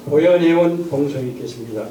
보현해온 봉송이 있겠습니다.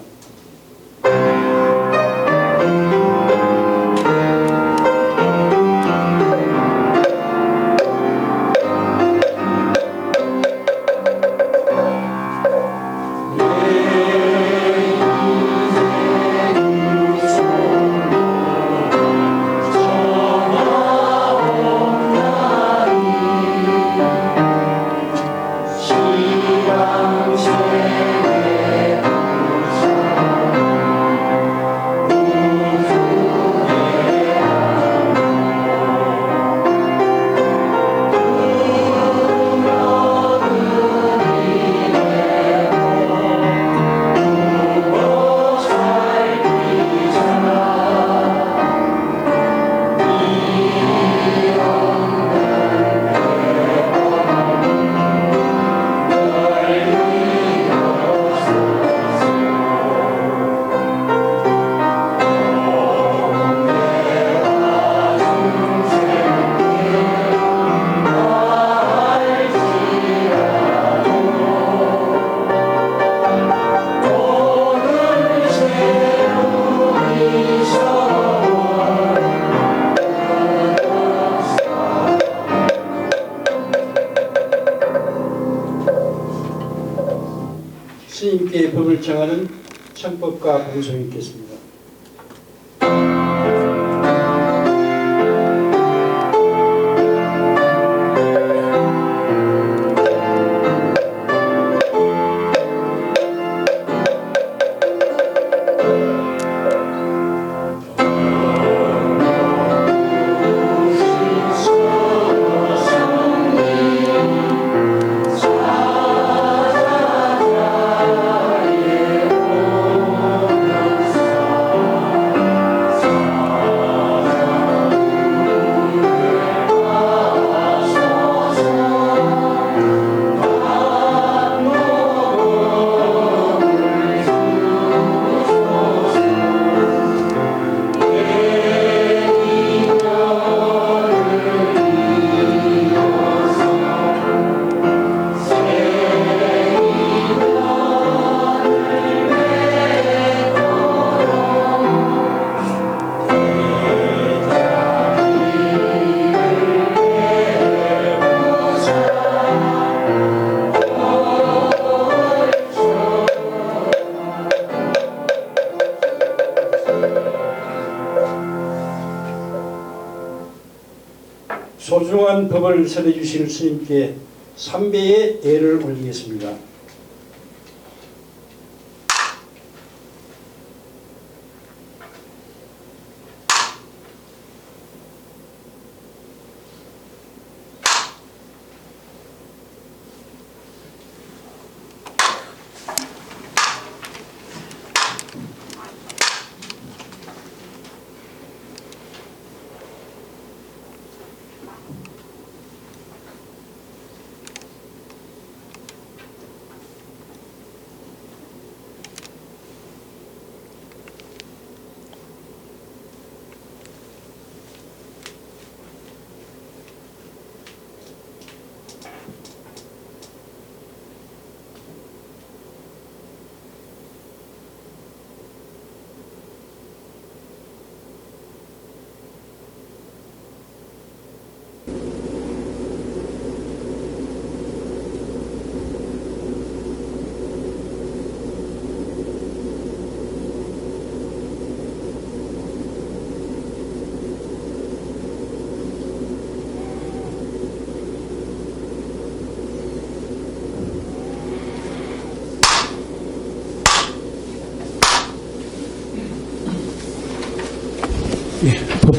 스님께 법을 정하는 청법과 봉송이 있겠습니다. 소중한 법을 설해주실 스님께 3배의 예를 올리겠습니다.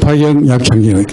법화경 약창경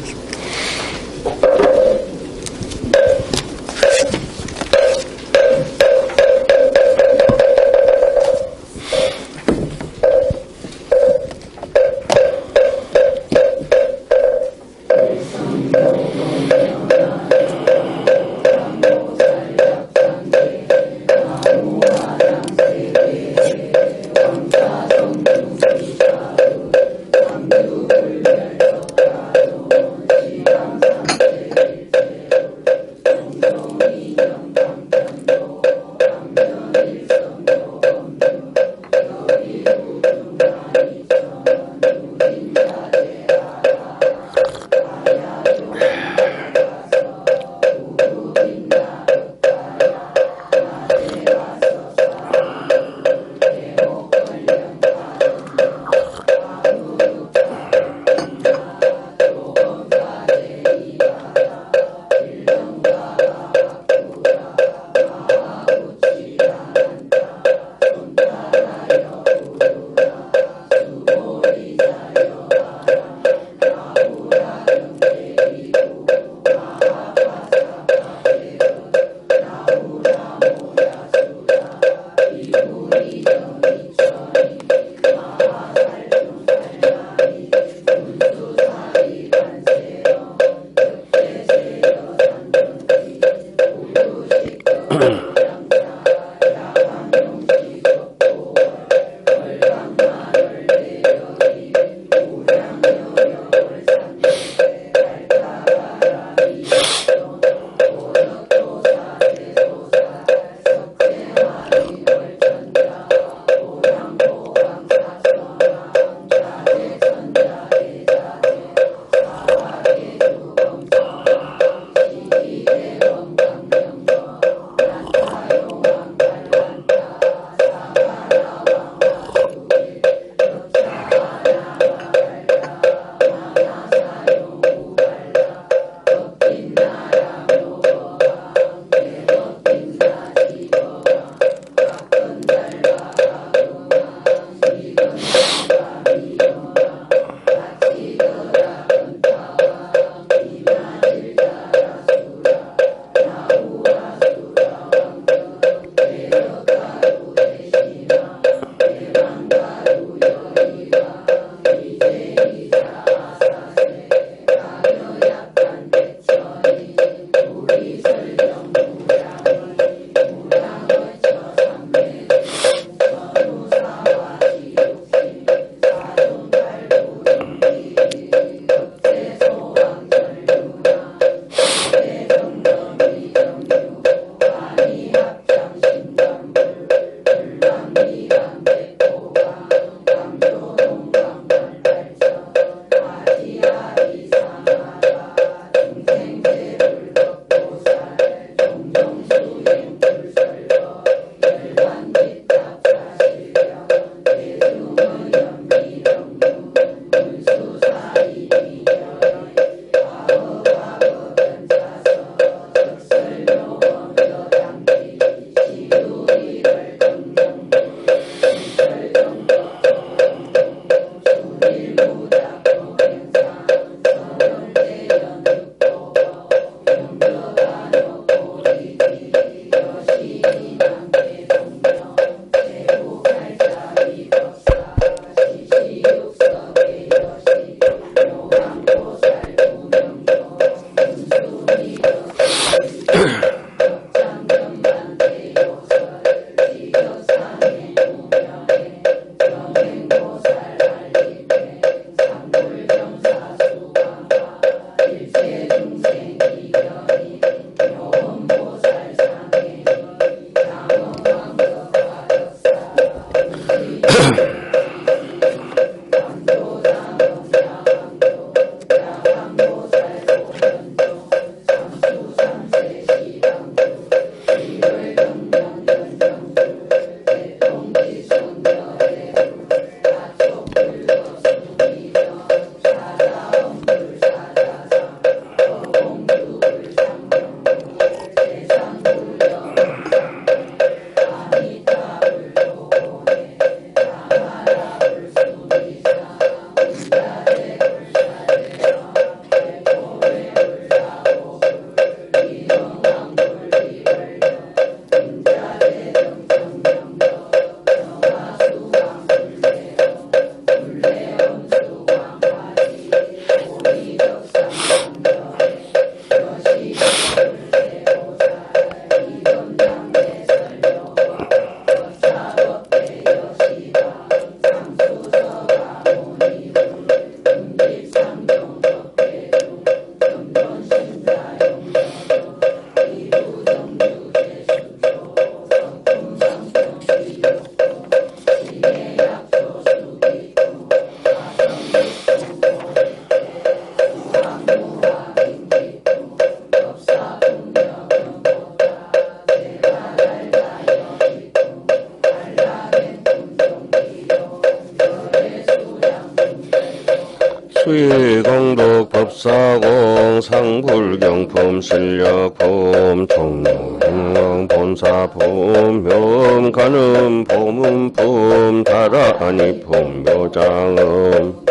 수의공덕 법사공 상불경품 실력품 종룡 본사품 묘음가는 보문품 다라니품 묘장음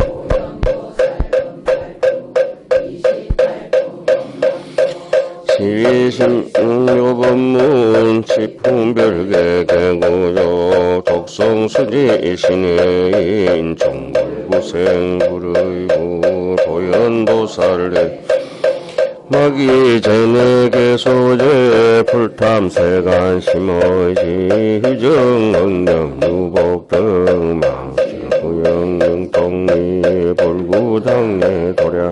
시심묘법문 지풍별계 개구조 독성수지 신의인 종불구생불의구 도연보살래 마기전에게 소재 불탐세간 심어지 휴정응령 유복등 망실구영능 독리 불구당내 도량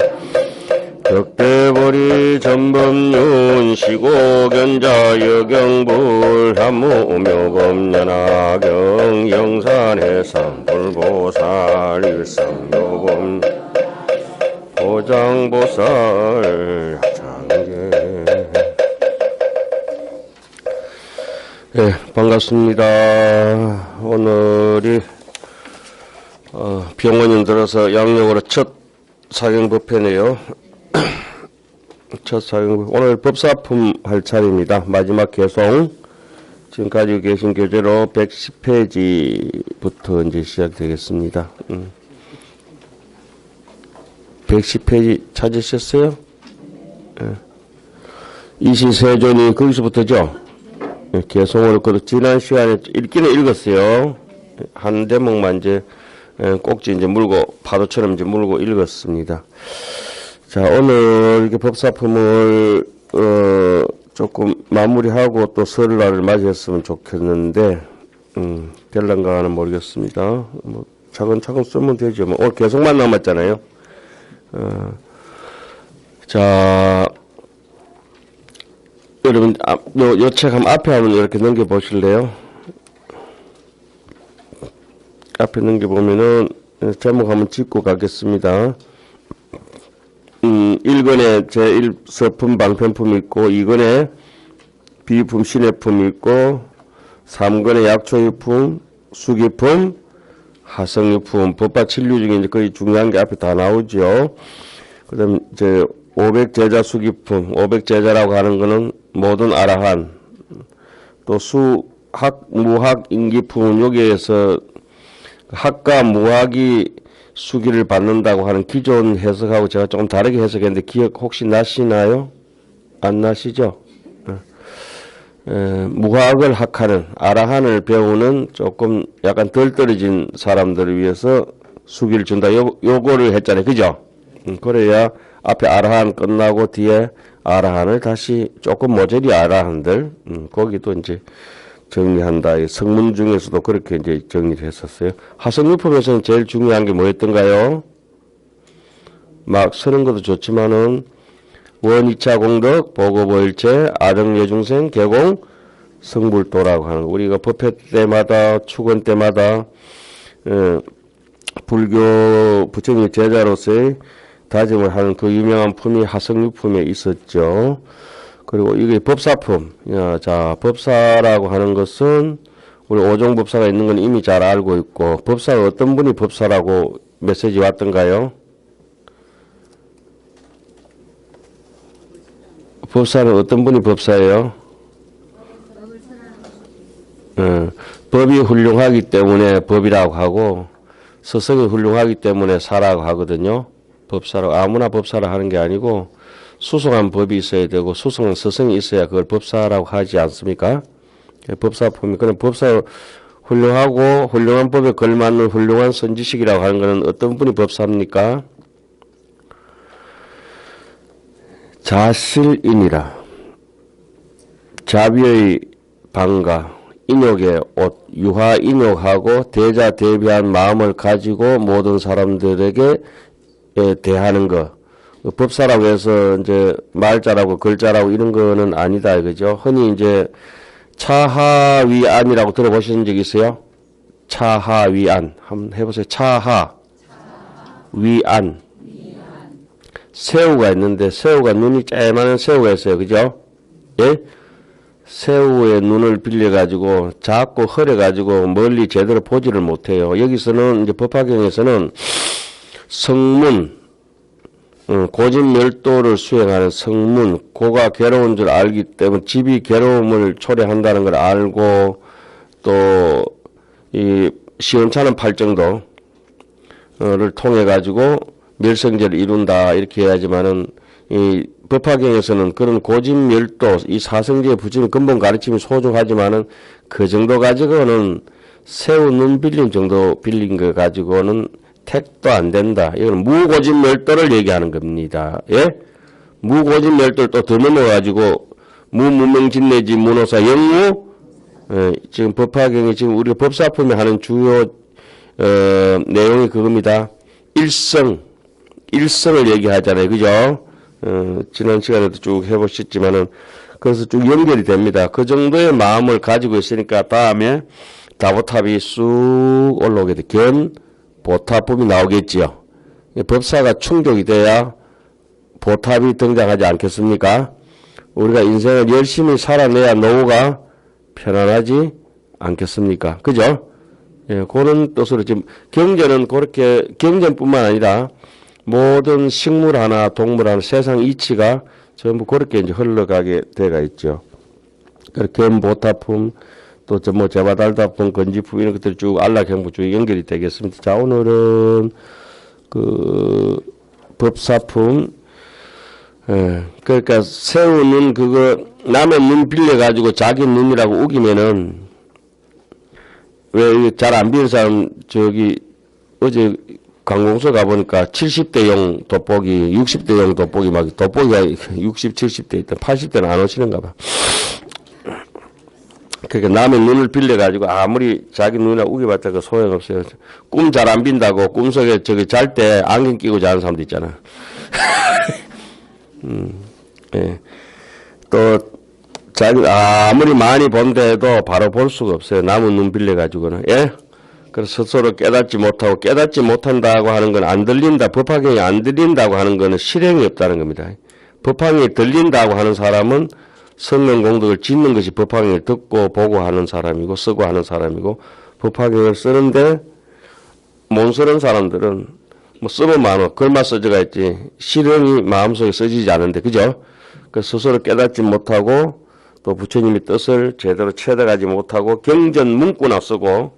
격대벌이 전범윤 시고견자 여경불 함무묘범연하경 영산해상 불보살 일상묘범 보장보살 장계. 네, 반갑습니다. 오늘이 병원인 들어서 양력으로 첫 사경법회네요. 첫 사경 오늘 법사품 할 차례입니다. 마지막 개송. 지금 가지고 계신 교재로 110페이지부터 이제 시작되겠습니다. 110페이지 찾으셨어요? 네. 이시세존이 거기서부터죠? 네, 개송으로 지난 시간에 읽기는 읽었어요. 한 대목만 이제 꼭지 이제 물고 파도처럼 이제 물고 읽었습니다. 자, 오늘 이렇게 법사품을 조금 마무리하고 또 설날을 맞이했으면 좋겠는데 될란가는 모르겠습니다. 뭐 차근차근 쓰면 되죠. 뭐 오늘 계속만 남았잖아요. 자, 여러분 요 책 한번 앞에 한번 이렇게 넘겨 보실래요? 앞에 넘겨 보면은 제목 한번 짚고 가겠습니다. 1권에 제1서품 방편품이 있고 2권에 비품 신해품이 있고 3권에 약초유품, 수기품, 하성유품, 법화칠류 중에 이제 거의 중요한 게 앞에 다 나오죠. 그 다음 이제 500제자 수기품, 500제자라고 하는 거는 모든 아라한, 또 수학, 무학, 인기품은 여기에서 학과 무학이 수기를 받는다고 하는 기존 해석하고 제가 조금 다르게 해석했는데 기억 혹시 나시나요? 안 나시죠? 무학을 학하는 아라한을 배우는 조금 약간 덜 떨어진 사람들을 위해서 수기를 준다. 요거를 했잖아요. 그죠? 그래야 앞에 아라한 끝나고 뒤에 아라한을 다시 조금 모조리 아라한들 거기도 이제 정리한다. 성문 중에서도 그렇게 이제 정리를 했었어요. 하성유품에서는 제일 중요한 게 뭐였던가요? 막 쓰는 것도 좋지만은 원 2차 공덕, 보고보일체, 아정여중생, 개공, 성불도라고 하는 거. 우리가 법회 때마다, 축원 때마다, 불교 부처님 제자로서의 다짐을 하는 그 유명한 품이 하성유품에 있었죠. 그리고 이게 법사품. 자, 법사라고 하는 것은 우리 오종법사가 있는 건 이미 잘 알고 있고, 법사가 어떤 분이 법사라고 메시지 왔던가요? 법사는 어떤 분이 법사예요? 법이 훌륭하기 때문에 법이라고 하고 서성이 훌륭하기 때문에 사라고 하거든요. 법사라고 아무나 법사라 하는 게 아니고 수성한 법이 있어야 되고 수성한 서성이 있어야 그걸 법사라고 하지 않습니까? 법사품이 그런 법사 훌륭하고 훌륭한 법에 걸맞는 훌륭한 선지식이라고 하는 것은 어떤 분이 법사입니까? 자실인이라 자비의 방가 인욕의 옷 유화인욕하고 대자 대비한 마음을 가지고 모든 사람들에게 대하는 것. 법사라고 해서 이제 말자라고 글자라고 이런 거는 아니다 이거죠. 흔히 이제 차하위안이라고 들어보신 적 있어요? 차하위안 한번 해보세요. 차하위안 새우가 있는데 새우가 눈이 쬐만한 새우가 있어요. 그죠? 예? 새우의 눈을 빌려가지고 자꾸 흐려가지고 멀리 제대로 보지를 못해요. 여기서는 이제 법화경에서는 성문 고집멸도를 수행하는 성문, 고가 괴로운 줄 알기 때문에 집이 괴로움을 초래한다는 걸 알고 또 이 시원찮은 팔정도를 통해 가지고 멸성제를 이룬다 이렇게 해야지만은 이 법화경에서는 그런 고집멸도 이 사성제의 부처님 근본 가르침이 소중하지만은 그 정도 가지고는 새우 눈 빌린 정도 빌린 거 가지고는 택도 안 된다. 이건 무고집멸도를 얘기하는 겁니다. 예? 무고집멸도를 또 더 넘어가지고 무무명진내지 문호사 영무 지금 법화경이 지금 우리가 법사품에 하는 주요 내용이 그겁니다. 일성을 얘기하잖아요. 그죠? 지난 시간에도 쭉 해보셨지만은 그래서 쭉 연결이 됩니다. 그 정도의 마음을 가지고 있으니까 다음에 다보탑이 쑥 올라오게 돼. 보탑품이 나오겠지요. 법사가 충족이 돼야 보탑이 등장하지 않겠습니까? 우리가 인생을 열심히 살아내야 노후가 편안하지 않겠습니까? 그죠? 예, 그런 뜻으로 지금 경전은 그렇게 경전뿐만 아니라 모든 식물 하나, 동물 하나, 세상 이치가 전부 그렇게 이제 흘러가게 돼가 있죠. 겸보타품, 또 뭐 제바달다품, 건지품 이런 것들이 쭉 안락행부 쭉 연결이 되겠습니다. 자, 오늘은 그 법사품, 그러니까 새우는 그거 남의 눈 빌려가지고 자기 눈이라고 우기면은 왜 잘 안 비는 사람 저기 어제 관공서 가보니까 70대용 돋보기, 60대용 돋보기 막 돋보기가 60, 70대 있다. 80대는 안 오시는가 봐. 그러니까 남의 눈을 빌려가지고 아무리 자기 눈이나 우겨봤자 그 소용없어요. 꿈 잘 안 빈다고 꿈속에 저기 잘 때 안경 끼고 자는 사람도 있잖아. 예. 또 자기 아무리 많이 본데도 바로 볼 수가 없어요. 남의 눈 빌려가지고는. 예? 그래서 스스로 깨닫지 못하고 깨닫지 못한다고 하는 건 안 들린다. 법화경이 안 들린다고 하는 거는 실행이 없다는 겁니다. 법화경이 들린다고 하는 사람은 성명공덕을 짓는 것이 법화경을 듣고 보고 하는 사람이고 쓰고 하는 사람이고 법화경을 쓰는데 못 쓰는 사람들은 뭐 쓰면 많아. 글만 써져가 있지. 실행이 마음속에 써지지 않는데. 그죠? 그 스스로 깨닫지 못하고 또 부처님의 뜻을 제대로 채워가지 못하고 경전 문구나 쓰고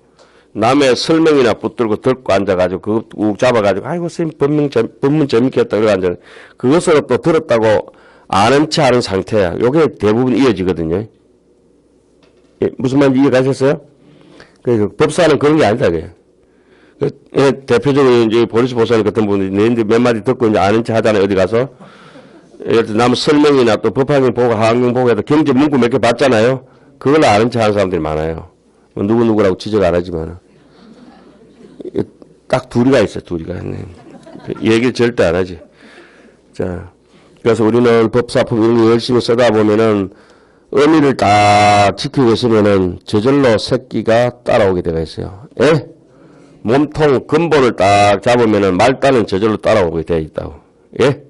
남의 설명이나 붙들고 듣고 앉아가지고 그거 욱 잡아가지고 아이고 선생님 법문 재밌겠다 그러고 앉아 그것으로 또 들었다고 아는 체 하는 상태야. 요게 대부분 이어지거든요. 예, 무슨 말인지 이해가셨어요? 그 법사는 그런 게 아니다. 그게. 예, 대표적으로 이제 보리스 보사님 같은 분들이 내인데 몇 마디 듣고 이제 아는 체 하잖아요. 어디 가서. 예를 들어 남 설명이나 또 법화경 보고 하한경 보고 해도 경제 문구 몇 개 봤잖아요. 그걸 아는 체 하는 사람들이 많아요. 뭐 누구누구라고 지적 안 하지만. 딱 둘이가 있어, 둘이가. 얘기를 절대 안 하지. 자, 그래서 우리는 법사품 이런 거 열심히 쓰다 보면은 의미를 딱 지키고 있으면은 저절로 새끼가 따라오게 되어 있어요. 예? 몸통 근본을 딱 잡으면은 말단은 저절로 따라오게 되어 있다고. 예?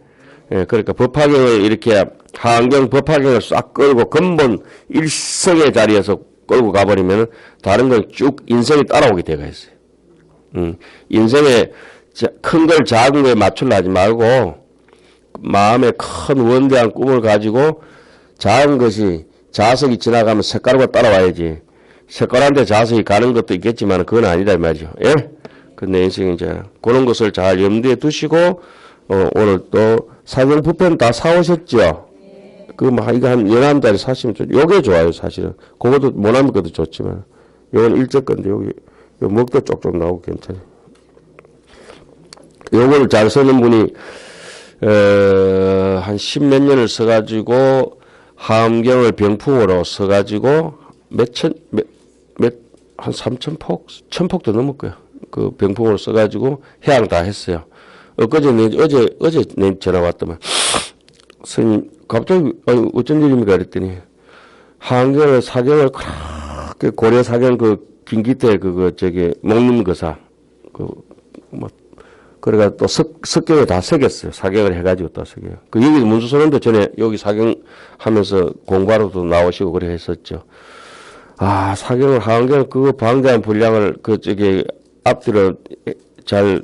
예, 그러니까 법화경을 이렇게 하한경 법화경을 싹 끌고 근본 일성의 자리에서 끌고 가버리면은 다른 건 쭉 인생이 따라오게 되어 있어요. 인생에 큰 걸 작은 거에 맞추려 하지 말고 마음에 큰 원대한 꿈을 가지고 작은 것이 자석이 지나가면 색깔과 따라와야지. 색깔한테 자석이 가는 것도 있겠지만 그건 아니다 이 말이죠. 예? 근데 인생이 이제 그런 것을 잘 염두에 두시고 오늘 또 사경부편 다 사오셨죠? 그 뭐 이거 한 11달에 사시면 좋죠. 요게 좋아요 사실은. 그것도 모나미 것도 좋지만 요건 일제 건데 여기 요 먹도 쪽쪽 나오고 괜찮아요. 요거를 잘 쓰는 분이 한 10몇 년을 써가지고 함경을 병풍으로 써가지고 한 3,000폭? 1,000폭도 넘을 거야. 그 병풍으로 써가지고 해양 다 했어요. 어제 내 전화 왔더만 스님 갑자기 어쩐 일입니까 그랬더니 함경을 사경을 그렇게 고려 사경 그 김기태 먹는 거사 뭐 그래가 또 석경에 다 새겼어요. 사경을 해가지고 또 새겨. 그 여기 문수선언도 전에 여기 사경하면서 공부하러도 나오시고 그래 했었죠. 아 사경을 하한경을 그거 방대한 분량을 앞뒤로 잘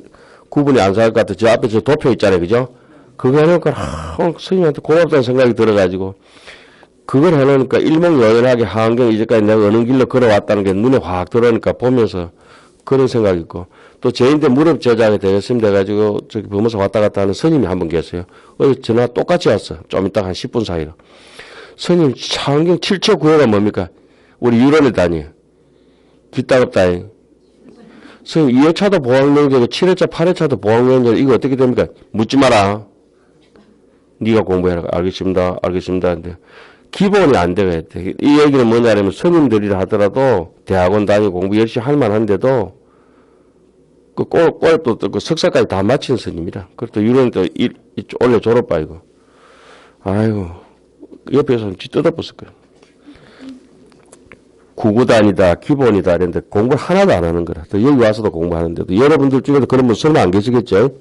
구분이 안 살 것 같아. 저 앞에 저 도표 있잖아요, 그죠? 그거 해놓으니까, 스님한테 고맙다는 생각이 들어가지고, 그걸 해놓으니까 일목요연하게 하안경 이제까지 내가 어느 길로 걸어왔다는 게 눈에 확 들어오니까 보면서 그런 생각이 있고, 또 제인데 무릎 제작이 되겠습니다. 돼가지고, 저기 범어서 왔다 갔다 하는 스님이 한 분 계세요. 전화 똑같이 왔어. 좀 이따 한 10분 사이로. 스님, 하안경 7초 9호가 뭡니까? 우리 유럽에 다녀. 뒷따갑다잉. 스님, 2회차도 보학명제고 7회차, 8회차도 보학명제고 이거 어떻게 됩니까? 묻지 마라. 네가 공부해라. 알겠습니다. 알겠습니다. 근데 기본이 안 되겠대. 이 얘기는 뭐냐면 스님들이라 하더라도 대학원 다니고 공부 열심히 할 만한데도 그 꼴도 그 석사까지 다 마친 스님이라. 그것도 유럽도 원래 졸업바 이거. 아이고 옆에서 뜯어봤을 거야. 구구단이다, 기본이다, 이랬는데 공부를 하나도 안 하는 거라. 또 여기 와서도 공부하는데도 여러분들 중에도 그런 분 설마 안 계시겠죠?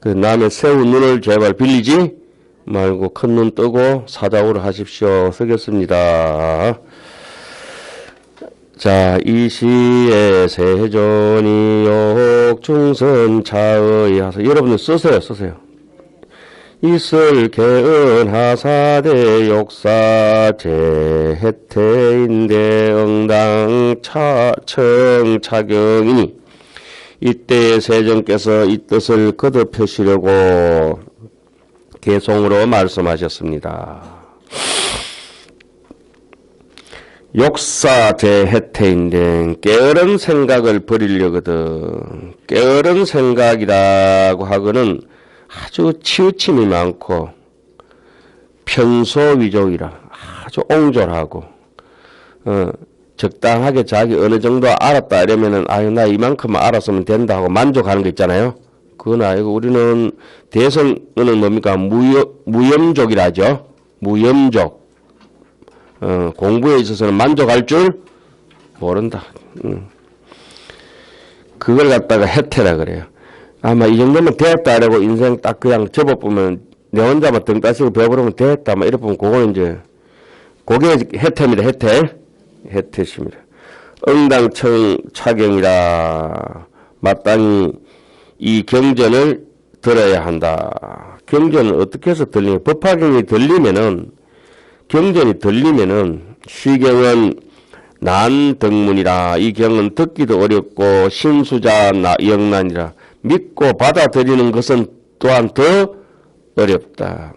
그래서 남의 새우 눈을 제발 빌리지 말고 큰 눈 뜨고 사자우를 하십시오. 쓰겠습니다. 자, 이 시에 세존이 욕중선 차의 하서 여러분들 쓰세요. 있을 개은하사대 욕사제 해태인대 응당 청차경이니 이때 세종께서 이 뜻을 거듭하시려고 개송으로 말씀하셨습니다. 욕사제 해태인데 깨어른 생각을 버리려거든. 깨어른 생각이라고 하고는 아주 치우침이 많고 편소위족이라 아주 옹졸하고 적당하게 자기 어느 정도 알았다 이러면은 아유 나 이만큼만 알았으면 된다 하고 만족하는 거 있잖아요. 그건 아니고 우리는 대성은 뭡니까 무염족이라 하죠. 무염족. 공부에 있어서는 만족할 줄 모른다. 그걸 갖다가 해태라 그래요. 아마 이 정도면 됐다라고 인생 딱 그냥 접어보면 내 혼자만 등 따시고 배워보면 됐다. 막 이래 보면 그거는 이제 그게 해태입니다. 해태십니다. 응당청 차경이라 마땅히 이 경전을 들어야 한다. 경전은 어떻게 해서 들리냐? 법화경이 들리면은 경전이 들리면은 시경은 난덕문이라 이 경은 듣기도 어렵고 신수자 영난이라 믿고 받아들이는 것은 또한 더 어렵다.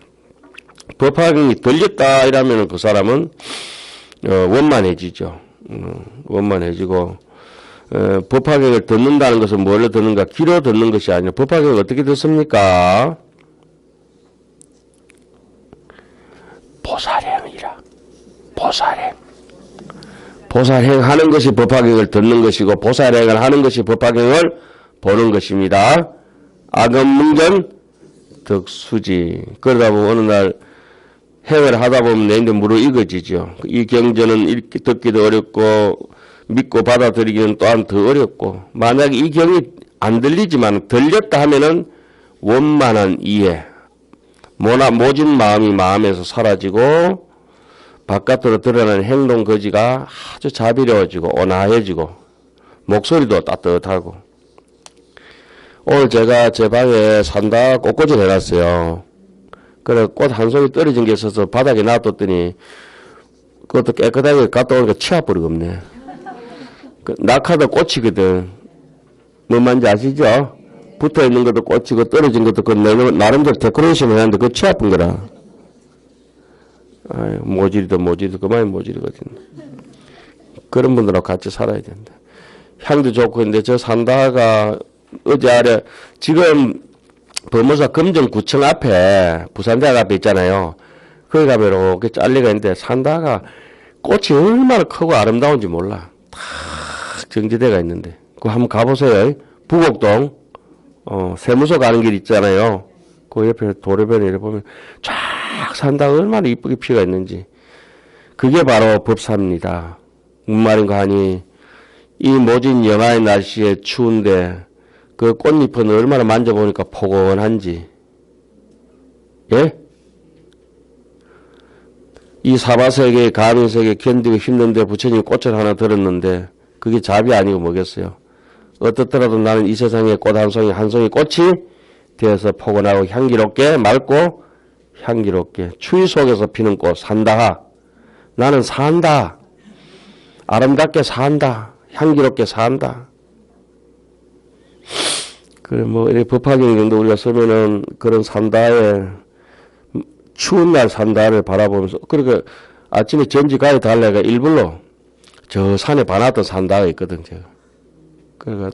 법화경이 들렸다 이러면 그 사람은 원만해지죠. 원만해지고 법화경을 듣는다는 것은 뭘로 듣는가? 귀로 듣는 것이 아니라 법화경을 어떻게 듣습니까? 보살행이라. 보살행하는 것이 법화경을 듣는 것이고 보살행을 하는 것이 법화경을 보는 것입니다. 악언문견 덕수지. 그러다 보면 어느 날 행을 하다 보면 내인데 무르익어지죠. 이 경전은 읽기 듣기도 어렵고 믿고 받아들이기는 또한 더 어렵고 만약에 이 경이 안 들리지만 들렸다 하면은 원만한 이해 모진 마음이 마음에서 사라지고 바깥으로 드러나는 행동 거지가 아주 자비로워지고 온화해지고 목소리도 따뜻하고 오늘 제가 제 방에 산다 꽃꽂이를 해놨어요. 그래 꽃 한 송이 떨어진 게 있어서 바닥에 놔뒀더니 그것도 깨끗하게 갔다 오니까 치아버리가 없네. 그 낙하도 꽃이거든. 뭔 말인지 아시죠? 붙어있는 것도 꽃이고 떨어진 것도 그 나름대로 데코레이션 해놨는데 그거 치아픈 거라. 아유, 모질이도 그만이 모질이거든. 그런 분들하고 같이 살아야 된다. 향도 좋고 근데 저 산다가 어제 아래 지금 범어사 금정구청 앞에 부산대학 앞에 있잖아요. 거기 가면 이렇게 잘리가 있는데 산다가 꽃이 얼마나 크고 아름다운지 몰라. 다 정지대가 있는데 그거 한번 가보세요. 부곡동 세무서 가는 길 있잖아요. 그 옆에 도로변에 이렇게 보면 쫙 산다가 얼마나 이쁘게 피가 있는지. 그게 바로 법사입니다. 무슨 말인가 하니 이 모진 영하의 날씨에 추운데 그 꽃잎은 얼마나 만져보니까 포근한지. 예? 이 사바세계, 가민세계 견디고 힘든데 부처님 꽃을 하나 들었는데 그게 잡이 아니고 뭐겠어요. 어떻더라도 나는 이 세상에 꽃 한 송이 꽃이 되어서 포근하고 향기롭게 맑고 향기롭게 추위 속에서 피는 꽃 산다하. 나는 산다. 아름답게 산다. 향기롭게 산다. 그래 뭐 이렇게 법화경 정도 우리가 쓰면은 그런 산다에 추운 날 산다를 바라보면서 그러니까 아침에 전지 가야 달래가 일부러 저 산에 봐놨던 산다가 있거든 제가. 그러니까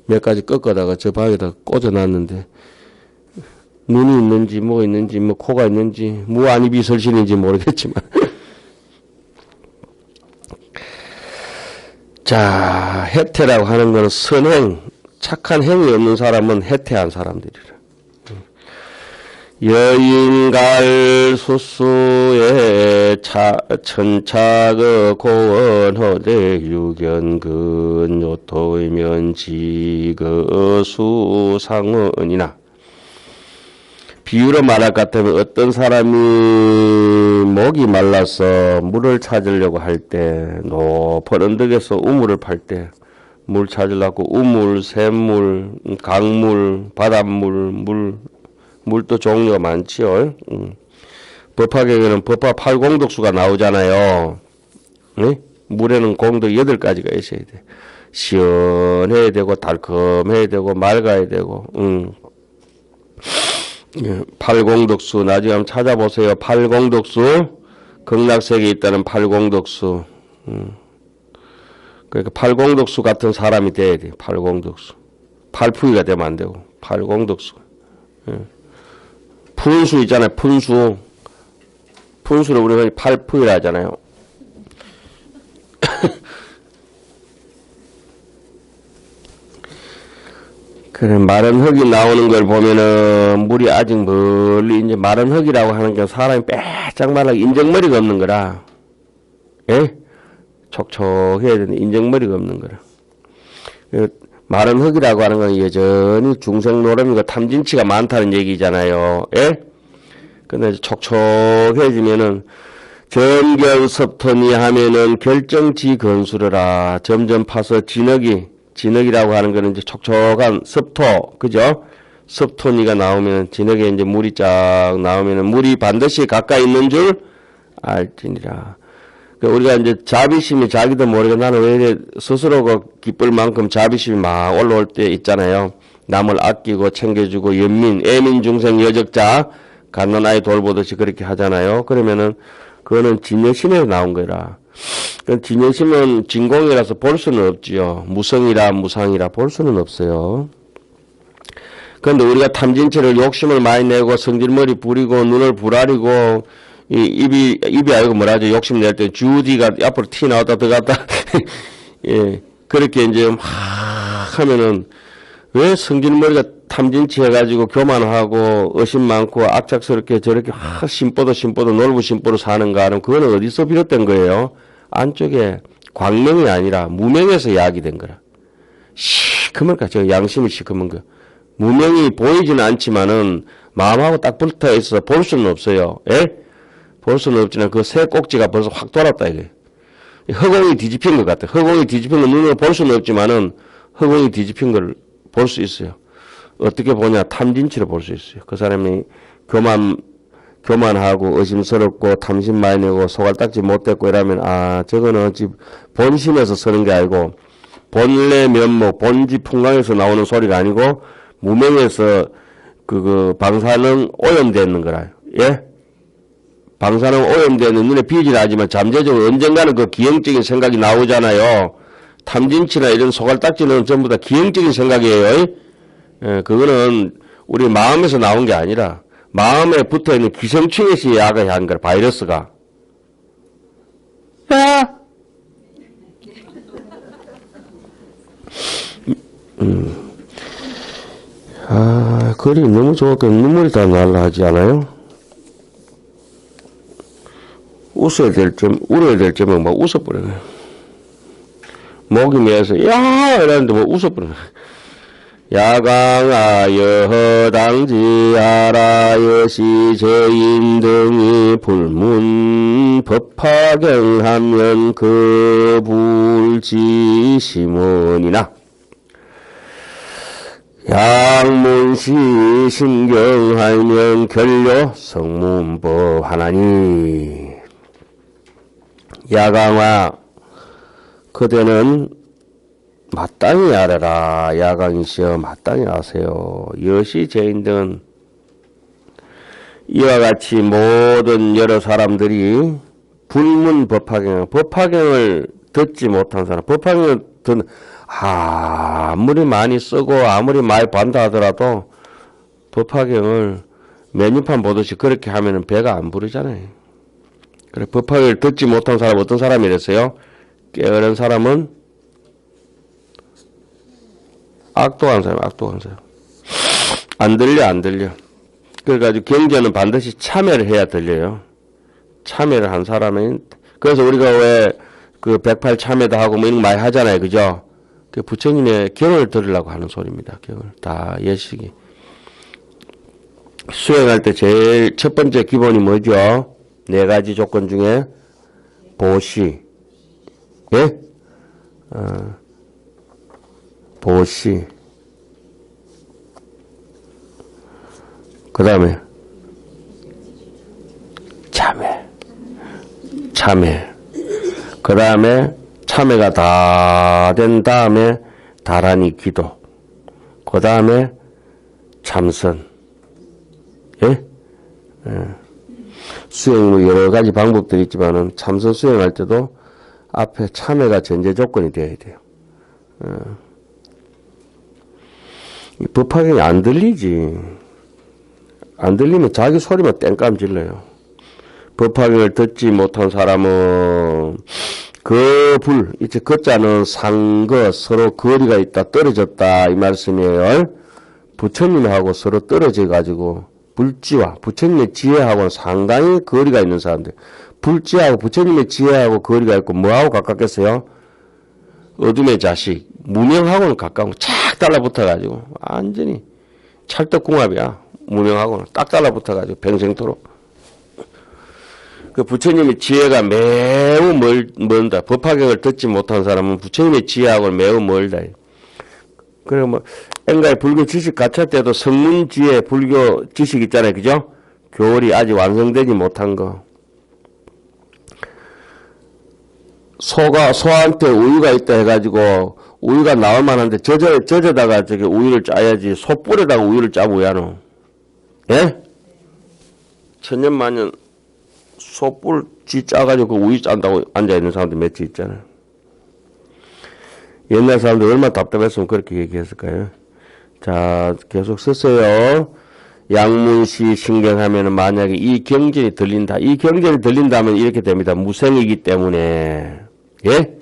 몇 가지 꺾어다가 저 방에다 꽂아놨는데 눈이 있는지 뭐가 있는지 뭐 코가 있는지 무안입이 설신인지 모르겠지만 자 해태라고 하는 것은 선행 착한 행위 없는 사람은 해태한 사람들이라. 여인갈 수수에 천차그 고원허대 유견근 요토이면지 수상원이나 비유로 말할 것 같으면 어떤 사람이 목이 말라서 물을 찾으려고 할 때 높은 언덕에서 우물을 팔 때 물 찾으려고 우물, 샘물, 강물, 바닷물, 물도 종류가 많지요. 법화경에는 법화 8공덕수가 나오잖아요. 네? 물에는 공덕 8가지가 있어야 돼. 시원해야 되고 달콤해야 되고 맑아야 되고 8공덕수 나중에 한번 찾아보세요. 8공덕수 극락세계에 있다는 8공덕수 그러니까 8공덕수 같은 사람이 돼야 돼. 8공덕수 팔푸이가 되면 안 되고 8공덕수 푼수 있잖아요. 푼수를 우리가 팔푸이라 하잖아요. 그래, 마른 흙이 나오는 걸 보면은, 물이 아직 멀리, 이제 마른 흙이라고 하는 게 사람이 빼짝 말라서 인정머리가 없는 거라. 예? 촉촉해야 되는데, 인정머리가 없는 거라. 마른 흙이라고 하는 건 여전히 중생노름이고 탐진치가 많다는 얘기잖아요. 예? 근데 촉촉해지면은, 전경섭토니 하면은 결정지 건수르라. 점점 파서 진흙이라고 하는 거는 이제 촉촉한 습토, 그죠? 습토니가 나오면 진흙에 이제 물이 쫙 나오면은 물이 반드시 가까이 있는 줄 알지니라. 우리가 이제 자비심이 자기도 모르게 나는 왜 이래 스스로가 기쁠 만큼 자비심이 막 올라올 때 있잖아요. 남을 아끼고 챙겨주고 애민 중생 여적자, 갓난 아이 돌보듯이 그렇게 하잖아요. 그러면은 그거는 진여심에서 나온 거라. 진여심은 진공이라서 볼 수는 없지요. 무성이라 무상이라 볼 수는 없어요. 그런데 우리가 탐진체를 욕심을 많이 내고 성질머리 부리고 눈을 부라리고 입이 아니고 뭐라죠? 욕심 낼 때 주디가 앞으로 티 나왔다 들어갔다 예 그렇게 이제 막 하면은 왜 성질머리가 탐진치 해가지고 교만하고 의심 많고 악착스럽게 저렇게 심보도 놀부 심보로 사는가 하면 그거는 어디서 비롯된 거예요? 안쪽에 광명이 아니라 무명에서 야기된 거라. 시커먼가 저 양심이 시커먼 거. 무명이 보이지는 않지만은 마음하고 딱 붙어 있어서 볼 수는 없어요. 예? 볼 수는 없지만 그 새 꼭지가 벌써 확 돌았다 이게. 허공이 뒤집힌 것 같아. 허공이 뒤집힌 건 눈으로 볼 수는 없지만은 허공이 뒤집힌 걸 볼 수 있어요. 어떻게 보냐? 탐진치로 볼 수 있어요. 그 사람이 교만하고 의심스럽고 탐심 많이 내고 소갈딱지 못됐고 이러면 저거는 본심에서 서는 게 아니고 본래 면목 본지 풍광에서 나오는 소리가 아니고 무명에서 방사능 오염되어 있는 거라. 예? 방사능 오염되어 있는 눈에 비질 하지만 잠재적으로 언젠가는 그 기형적인 생각이 나오잖아요. 탐진치나 이런 소갈딱지는 전부 다 기형적인 생각이에요. 예, 그거는 우리 마음에서 나온 게 아니라 마음에 붙어있는 기생충에서 야가한 거라, 바이러스가. 야! 글이 너무 좋았고 눈물이 다 날라 하지 않아요? 울어야 될 점은 막 웃어버려요. 목이 메어서, 야! 이러는데 뭐 웃어버려요. 야강하여 허당지 아라여시 저인 등이 불문 법화경하면 그 불지심원이나 양문시 신경하면 결려 성문법 하나니 야강화 그대는 마땅히 알아라. 야강이시여 마땅히 아세요. 여시 죄인들은 이와 같이 모든 여러 사람들이 불문 법화경을 듣지 못한 사람, 법화경을 듣는 아무리 많이 쓰고 아무리 많이 반다 하더라도 법화경을 메뉴판 보듯이 그렇게 하면은 배가 안 부르잖아요. 그래 법화경을 듣지 못한 사람 어떤 사람이랬어요? 게으른 사람은 악독한 사람. 안 들려. 그래가지고 경전은 반드시 참여를 해야 들려요. 참여를 한 사람은 그래서 우리가 왜 그 108 참여도 하고 뭐 이런 거 많이 하잖아요, 그죠? 그 부처님의 경을 들으려고 하는 소리입니다. 경을 다 예식이 수행할 때 제일 첫 번째 기본이 뭐죠? 4가지 조건 중에 보시, 예? 보시. 그 다음에 참회. 그 다음에 참회가 다 된 다음에 다란히 기도. 그 다음에 참선. 예? 수행으로 여러 가지 방법들이 있지만은 참선 수행할 때도 앞에 참회가 전제 조건이 되어야 돼요. 이 법화경이 안 들리지. 안 들리면 자기 소리만 땡깡 질러요. 법화경을 듣지 못한 사람은 그 불, 이제 그자는 상거 서로 거리가 있다, 떨어졌다 이 말씀이에요. 부처님하고 서로 떨어져 가지고 불지와 부처님의 지혜하고는 상당히 거리가 있는 사람들. 불지하고 부처님의 지혜하고 거리가 있고 뭐하고 가깝겠어요? 어둠의 자식, 무명하고는 가까운 착 달라붙어가지고 완전히 찰떡궁합이야. 무명하고는 딱 달라붙어가지고 평생토록. 그 부처님의 지혜가 매우 멀다. 법화경을 듣지 못한 사람은 부처님의 지혜하고는 매우 멀다. 그리고 뭐 엔가의 불교 지식 가차 때도 성문지혜 불교 지식 있잖아요, 그죠? 교월이 아직 완성되지 못한 거. 소한테 우유가 있다 해가지고 우유가 나올 만한데 젖어다가 저기 우유를 짜야지. 소뿔에다가 우유를 짜고 왜 하노? 예? 천년만년 소뿔 쥐 짜가지고 그 우유 짠다고 앉아있는 사람들 몇 지 있잖아요. 옛날 사람들 얼마나 답답했으면 그렇게 얘기했을까요? 자, 계속 썼어요. 양문시 신경하면은 만약에 이 경전이 들린다. 이 경전이 들린다면 이렇게 됩니다. 무생이기 때문에. 예?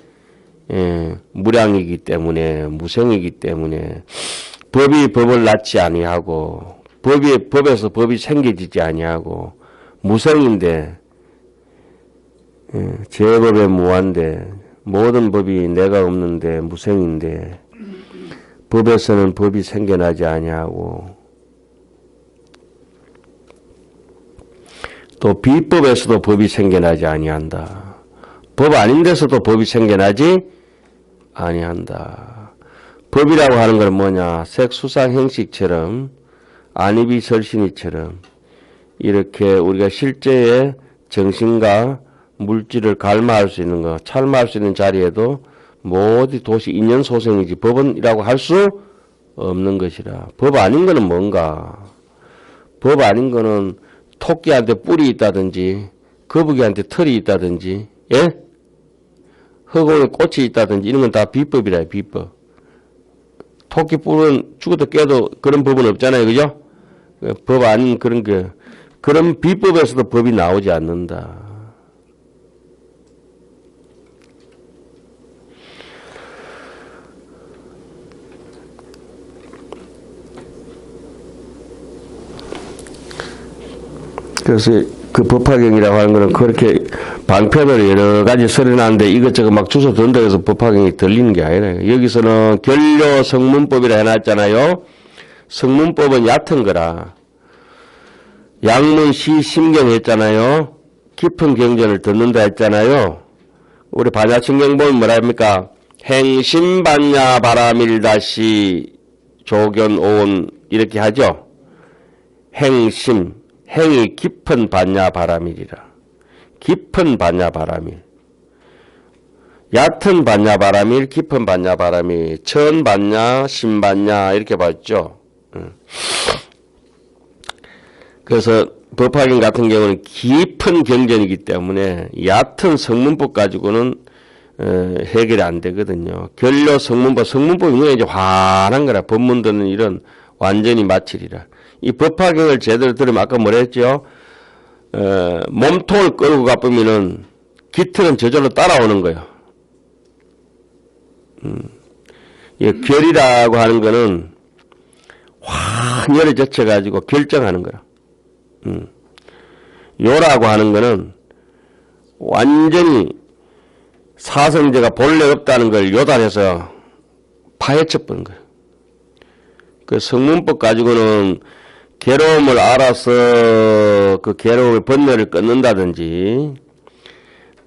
예. 무량이기 때문에. 무생이기 때문에. 법이 법을 낳지 아니하고, 법에서 법이 생겨지지 아니하고, 무생인데, 예, 제법에 무한데, 모든 법이 내가 없는데, 무생인데, 법에서는 법이 생겨나지 아니하고, 또 비법에서도 법이 생겨나지 아니한다. 법 아닌 데서도 법이 생겨나지 아니한다. 법이라고 하는 건 뭐냐? 색수상 형식처럼 안이비설신이처럼 이렇게 우리가 실제의 정신과 물질을 갈마할 수 있는 거, 찰마할 수 있는 자리에도 모두 도시 인연소생이지 법은이라고 할 수 없는 것이라. 법 아닌 거는 뭔가? 법 아닌 거는 토끼한테 뿔이 있다든지 거북이한테 털이 있다든지 예? 허공에 꽃이 있다든지 이런 건 다 비법이라. 비법. 토끼 뿔은 죽어도 깨도 그런 법은 없잖아요, 그죠? 법 아닌 그런 게 그런 비법에서도 법이 나오지 않는다. 그래서 그 법화경이라고 하는 거는 그렇게 방편으로 여러 가지 설이 나는데 이것저것 막 주워 든다고 해서 법화경이 들리는 게 아니라 여기서는 결려 성문법이라 해놨잖아요. 성문법은 얕은 거라. 양문시 심경 했잖아요. 깊은 경전을 듣는다 했잖아요. 우리 반야심경 보면 뭐라 합니까? 행심반야 바라밀다시 조견, 오온 이렇게 하죠. 행심, 행이 깊은 반야 바람이리라. 깊은 반야 바람일. 얕은 반야 바람일, 깊은 반야 바람일. 천 반야, 심 반야 이렇게 봤죠. 그래서 법화경 같은 경우는 깊은 경전이기 때문에 얕은 성문법 가지고는 해결이 안 되거든요. 결려 성문법, 성문법이 눈에 이제 환한 거라. 법문들은 이런 완전히 마치리라. 이 법화경을 제대로 들으면 아까 뭐라 했죠? 몸통을 끌고 가보면은 깃털은 저절로 따라오는 거예요. 이 결이라고 하는 거는 환열에 젖혀가지고 결정하는 거야. 요라고 하는 거는 완전히 사성제가 본래 없다는 걸 요단해서 파헤쳐버린 거예요. 그 성문법 가지고는 괴로움을 알아서 그 괴로움의 번뇌를 끊는다든지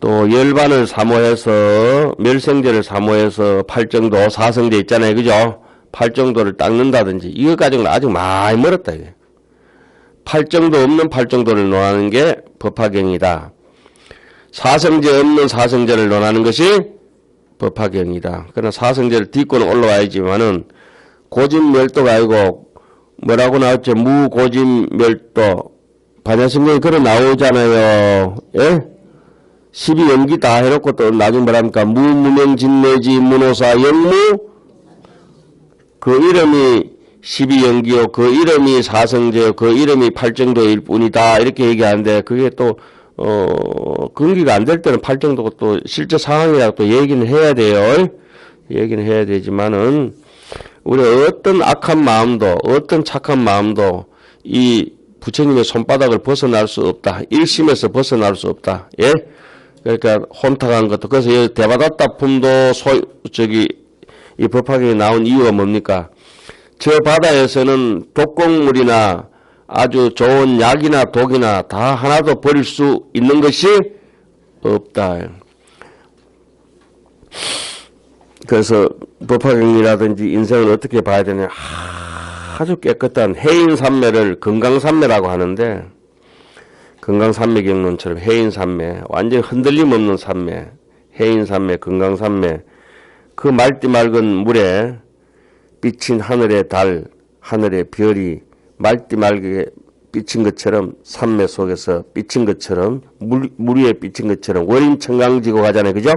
또 열반을 사모해서 멸생제를 사모해서 팔정도 사성제 있잖아요. 그죠? 팔정도를 닦는다든지 이거 가지고는 아직 많이 멀었다. 이게. 팔정도 없는 팔정도를 논하는 게 법화경이다. 사성제 없는 사성제를 논하는 것이 법화경이다. 그러나 사성제를 딛고는 올라와야지만은 고진멸도가 아니고 뭐라고 나왔죠? 무고진멸도. 반야성경이 그래 나오잖아요. 예? 12연기 다 해놓고 또 나중에 뭐랍니까? 무무명진내지 문호사 영무 그 이름이 12연기요. 그 이름이 사성제요. 그 이름이 팔정도일 뿐이다. 이렇게 얘기하는데 그게 또 근기가 안 될 때는 팔정도가 또 실제 상황이라고 또 얘기는 해야 돼요. 얘기는 해야 되지만은 우리 어떤 악한 마음도 어떤 착한 마음도 이 부처님의 손바닥을 벗어날 수 없다. 일심에서 벗어날 수 없다. 예? 그러니까 혼탁한 것도 그래서 이 대바다따 품도 이 법화경에 나온 이유가 뭡니까? 저 바다에서는 독곡물이나 아주 좋은 약이나 독이나 다 하나도 버릴 수 있는 것이 없다. 그래서 법화경이라든지 인생을 어떻게 봐야 되냐. 아주 깨끗한 해인산매를 건강산매라고 하는데 건강산매경론처럼 해인산매 완전히 흔들림 없는 산매 해인산매 건강산매 그 맑디 맑은 물에 비친 하늘의 달 하늘의 별이 맑디 맑게 비친 것처럼 산매 속에서 비친 것처럼 물 위에 비친 것처럼 월인청강지고 가잖아요. 그죠?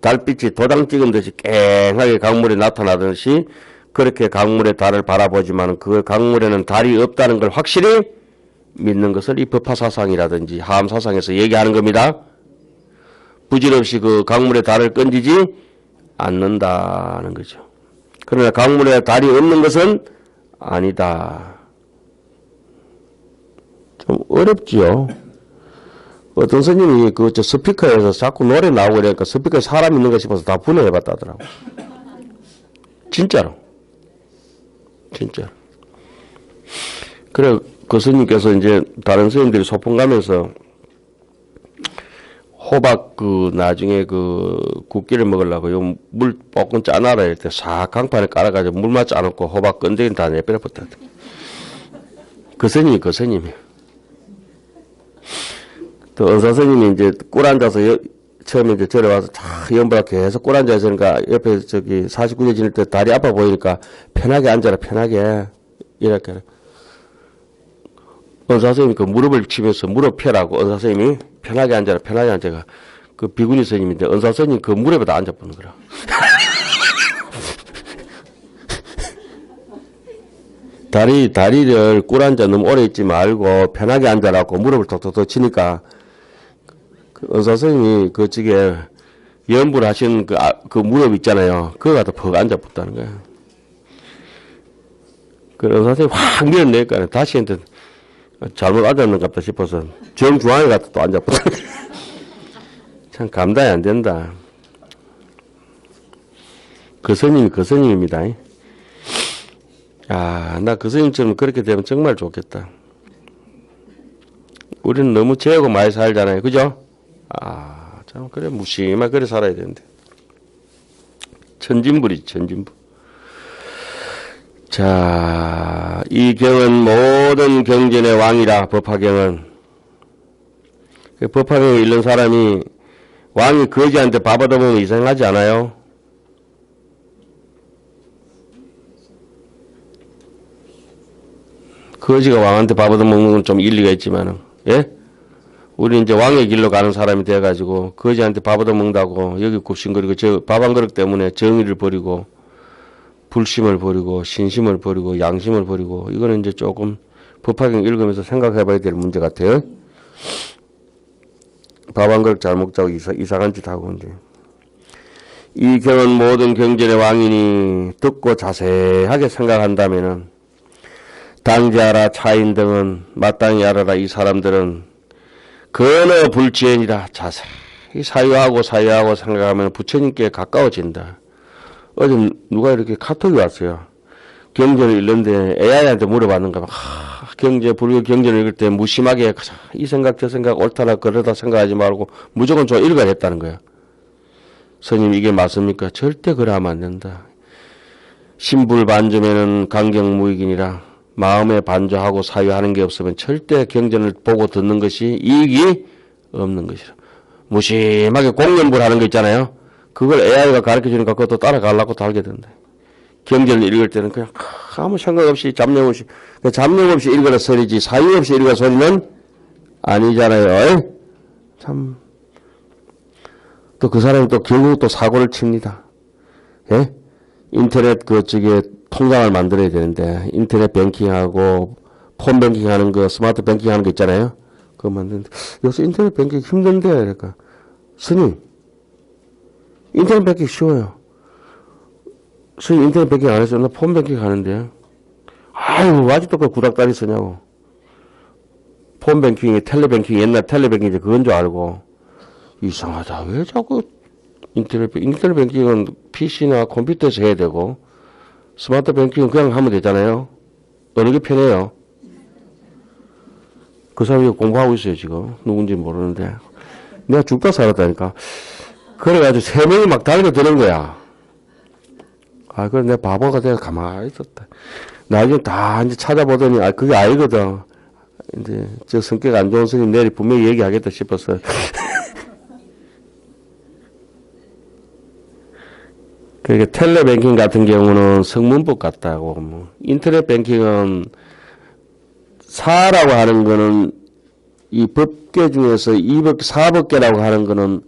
달빛이 도장 찍은 듯이 깽하게 강물에 나타나듯이 그렇게 강물의 달을 바라보지만 그 강물에는 달이 없다는 걸 확실히 믿는 것을 이 법화사상이라든지 하암사상에서 얘기하는 겁니다. 부질없이 그 강물의 달을 건지지 않는다는 거죠. 그러나 강물에 달이 없는 것은 아니다. 좀 어렵지요. 어떤 스님이 그 스피커에서 자꾸 노래 나오고 그러니까 스피커에 사람 있는 거 싶어서 다 분해해봤다더라고. 진짜로. 진짜. 그래 그 스님께서 이제 다른 스님들이 소풍 가면서 호박 그 나중에 그 국기를 먹으려고 요 물 볶은 짜놔라 이럴 때 싹 강판에 깔아가지고 물만 짜놓고 호박 건더기는 다 내버려버렸다. 그 스님이. 또 은사 스님이 이제 꿀 앉아서 처음에 이제 절에 와서 다 연보라 계속 꿀 앉아 있으니까 옆에 49년 지낼 때 다리 아파 보이니까 편하게 앉아라 편하게 이렇게. 은사 선생님이 그 무릎을 치면서 무릎 펴라고 은사 선생님이 편하게 앉아라 편하게 앉아가 그 비구니 선생님인데 은사 선생님 그 무릎에다 앉아보는 거라. 다리를 꿀 앉아 너무 오래 있지 말고 편하게 앉아라고 무릎을 톡톡톡 치니까 그 은사 선생님이 그쪽에 연불 하신 그 무릎 있잖아요. 그거 갖다 퍽 앉아붙다는 거야. 그 은사 선생님이 확 밀어내니까 다시 했는데 잘못 앉았는가 보다 싶어서 정중앙에 갔다 또 앉아붙다. 참 감당이 안 된다. 그 스님입니다. 나 그 스님처럼 그렇게 되면 정말 좋겠다. 우리는 너무 죄하고 많이 살잖아요. 그죠? 참 그래 무심하게 그래 살아야 되는데. 천진불이지 천진불. 자, 이 경은 모든 경전의 왕이라. 법화경은. 그 법화경을 읽는 사람이 왕이 거지한테 밥 얻어먹으면 이상하지 않아요? 거지가 왕한테 밥 얻어먹는 건 좀 일리가 있지만은, 예? 우리 이제 왕의 길로 가는 사람이 돼가지고 거지한테 밥 얻어먹는다고 여기 굽신거리고 저 밥 한 그릇 때문에 정의를 버리고 불심을 버리고 신심을 버리고 양심을 버리고, 이거는 이제 조금 법화경 읽으면서 생각해 봐야 될 문제 같아요. 밥 한 그릇 잘 먹자고 이상한 짓 하고. 이제 이 경은 모든 경전의 왕이니 듣고 자세하게 생각한다면은 당자라 차인 등은 마땅히 알아라. 이 사람들은 근어 불지연이라. 자세히 사유하고 생각하면 부처님께 가까워진다. 어제 누가 이렇게 카톡이 왔어요. 경전을 읽는데 AI한테 물어봤는가 봐. 경제, 불교 경전을 읽을 때 무심하게 이 생각 저 생각 옳다나 그러다 생각하지 말고 무조건 저 읽어야 했다는 거야. 스님 이게 맞습니까? 절대 그러면 안 된다. 신불반점에는 강경무익이니라. 마음에 반조하고 사유하는 게 없으면 절대 경전을 보고 듣는 것이 이익이 없는 것이라. 무심하게 공연불하는 거 있잖아요. 그걸 AI가 가르쳐주니까 그것도 따라가려고 달게 된다. 경전을 읽을 때는 그냥 아무 생각 없이 잡념 없이 읽어라 소리지 사유 없이 읽어라 소리는 아니잖아요. 참. 또 그 사람이 또 결국 또 사고를 칩니다. 예? 인터넷 그쪽에 통장을 만들어야 되는데 인터넷 뱅킹하고 폰 뱅킹하는 거 스마트 뱅킹하는 거 있잖아요. 그거 만드는데 요새 인터넷 뱅킹 힘든데 그러니까 스님 인터넷 뱅킹 쉬워요. 스님 인터넷 뱅킹 안 했어요. 나 폰 뱅킹 하는데 아유 아직도 그 구닥다리 쓰냐고. 폰 뱅킹이 텔레뱅킹 옛날 텔레뱅킹이 그건 줄 알고 이상하다. 왜 자꾸 인터넷 뱅킹은 PC나 컴퓨터에서 해야 되고 스마트 뱅킹은 그냥 하면 되잖아요. 어느 게 편해요? 그 사람이 공부하고 있어요 지금. 누군지 모르는데 내가 죽다 살았다니까. 그래가지고 세 명이 막 달려드는 거야. 아 그래 내가 바보가 돼서 가만히 있었다. 나중에 다 이제 찾아보더니 그게 아니거든. 이제 저 성격 안 좋은 스님 내일 분명히 얘기하겠다 싶어서 그러니까 텔레뱅킹 같은 경우는 성문법 같다고. 뭐 인터넷 뱅킹은 사라고 하는 거는 이 법계 중에서 사법계라고 하는 거는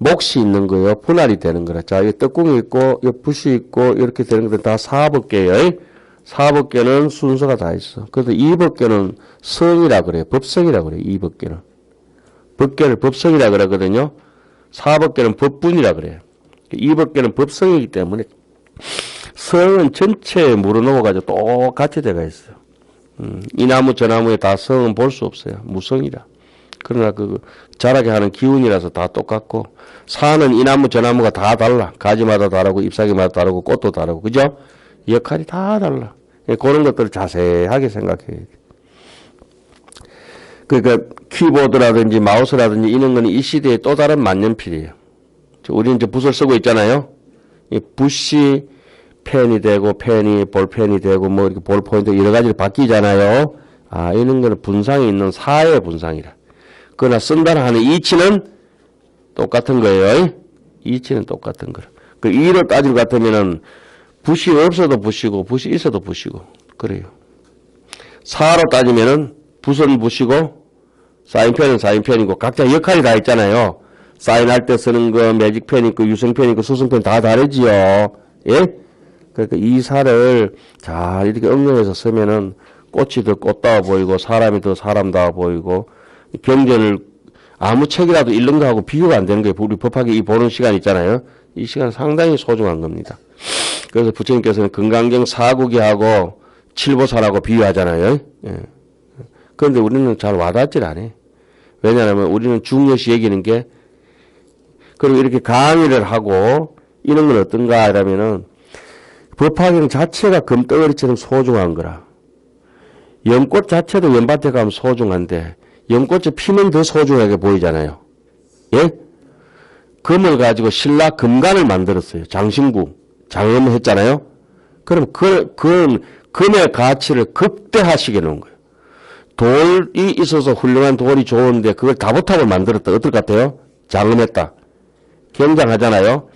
몫이 있는 거예요. 분할이 되는 거라. 자, 이 떡궁이 있고, 이 붓이 있고, 이렇게 되는 것들 다 사법계예요. 사법계는 순서가 다 있어. 그래서 이 법계는 성이라 그래요. 법성이라 그래요. 이 법계는. 법계를 법성이라 그러거든요. 사법계는 법분이라 그래요. 이 법계는 법성이기 때문에 성은 전체에 물어넣어가지고 똑같이 되어 있어요. 이 나무 저 나무에 다 성은 볼 수 없어요. 무성이라. 그러나 그 자라게 하는 기운이라서 다 똑같고 사는 이 나무 저 나무가 다 달라. 가지마다 다르고 잎사귀마다 다르고 꽃도 다르고 그죠? 역할이 다 달라. 그런 것들을 자세하게 생각해야 돼. 그러니까 키보드라든지 마우스라든지 이런 건 이 시대의 또 다른 만년필이에요. 우리는 이제 붓을 쓰고 있잖아요. 이 붓이 펜이 되고 펜이 볼펜이 되고 뭐 이렇게 볼포인트 여러 가지로 바뀌잖아요. 아 이런 거는 분상이 있는 사의 분상이라. 그러나 쓴다는 하는 이치는 똑같은 거예요. 이치는 똑같은 거라. 그 이를 따질 것 같으면은 붓이 없어도 붓이고 붓이 있어도 붓이고 그래요. 사로 따지면은 붓은 붓이고 사인펜은 사인펜이고 각자 역할이 다 있잖아요. 사인할 때 쓰는 거 매직펜 있고 유성펜 있고 수성펜 다 다르지요. 예? 그러니까 이 사를 잘 이렇게 응용해서 쓰면은 꽃이 더 꽃다워 보이고 사람이 더 사람다워 보이고 경전을 아무 책이라도 읽는 거하고 비교가 안 되는 거예요. 우리 법학이 이 보는 시간 있잖아요. 이 시간 상당히 소중한 겁니다. 그래서 부처님께서는 금강경 사국이하고 칠보살하고 비유하잖아요. 예. 그런데 우리는 잘 와닿질 않아요. 왜냐하면 우리는 중요시 여기는 게 그리고 이렇게 강의를 하고 이런 건 어떤가 하면은 법화경 자체가 금덩어리처럼 소중한 거라. 연꽃 자체도 연밭에 가면 소중한데 연꽃의 피는 더 소중하게 보이잖아요. 예? 금을 가지고 신라 금관을 만들었어요. 장신구 장엄 했잖아요. 그럼 그건 금의 가치를 극대화시켜 놓은 거예요. 돌이 있어서 훌륭한 돌이 좋은데 그걸 다보탑을 만들었다. 어떨 것 같아요? 장엄했다. 굉장하잖아요.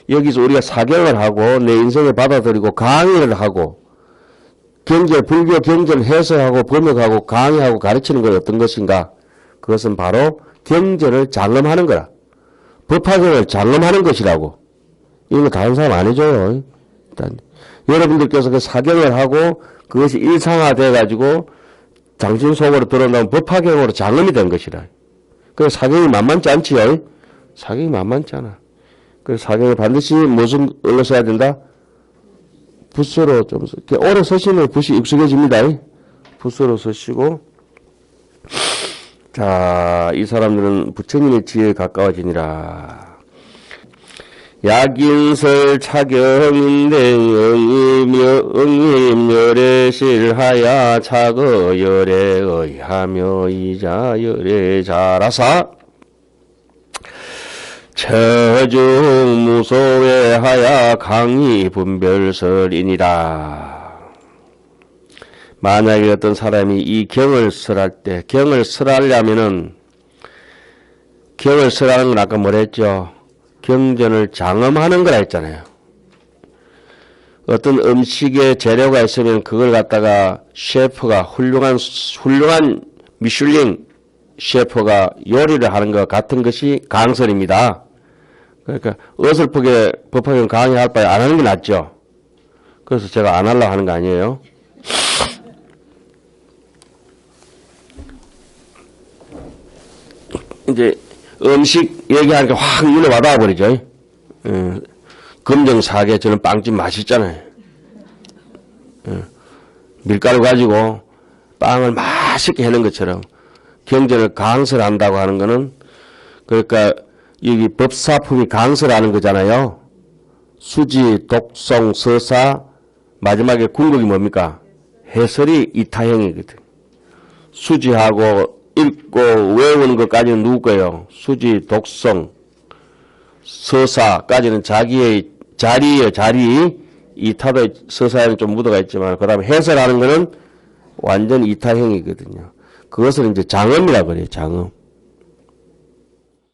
여기서 우리가 사경을 하고 내 인생을 받아들이고 강의를 하고 불교 경전을 해석하고 번역하고 강의하고 가르치는 건 어떤 것인가? 그것은 바로 경전을 장엄하는 거라. 법화경을 장엄하는 것이라고. 이런 거 다른 사람 안 해줘요. 일단 여러분들께서 그 사경을 하고 그것이 일상화돼 가지고 당신 속으로 들어온다면 법화경으로 장엄이 된 것이라. 그래서 사경이 만만치 않지요. 사경이 만만치 않아. 그래서 사경을 반드시 무슨 걸로 써야 된다? 붓으로 좀 오래 쓰시면 붓이 익숙해집니다. 붓으로 쓰시고. 자, 이 사람들은 부처님의 지혜에 가까워지니라. 약인설 차경인데 응임열애실하야 차거열에 의하며 이자열에 자라사 처중무소에 하야 강의 분별설이니라. 만약에 어떤 사람이 이 경을 설할 때, 경을 설하려면은, 경을 설하는 건 아까 뭐랬죠? 경전을 장엄하는 거라 했잖아요. 어떤 음식에 재료가 있으면 그걸 갖다가 셰프가 훌륭한 미슐링 셰프가 요리를 하는 것 같은 것이 강설입니다. 그러니까 어설프게 법화경 강의할 바에 안 하는 게 낫죠. 그래서 제가 안 하려고 하는 거 아니에요. 이제 음식 얘기하니까 확 눈에 와닿아 버리죠. 검정사계 저는 빵집 맛있잖아요. 밀가루 가지고 빵을 맛있게 해놓은 것처럼 경전을 강설한다고 하는 거는 그러니까 여기 법사품이 강설하는 거잖아요. 수지, 독송, 서사 마지막에 궁극이 뭡니까? 해설이 이타형이거든. 수지하고 읽고 외우는 것까지는 누구 거예요? 수지, 독성, 서사까지는 자기의 자리예요. 자리. 이타도 서사에는 좀 묻어가 있지만 그 다음에 해설하는 거는 완전 이타형이거든요. 그것을 이제 장엄이라고 그래요. 장엄.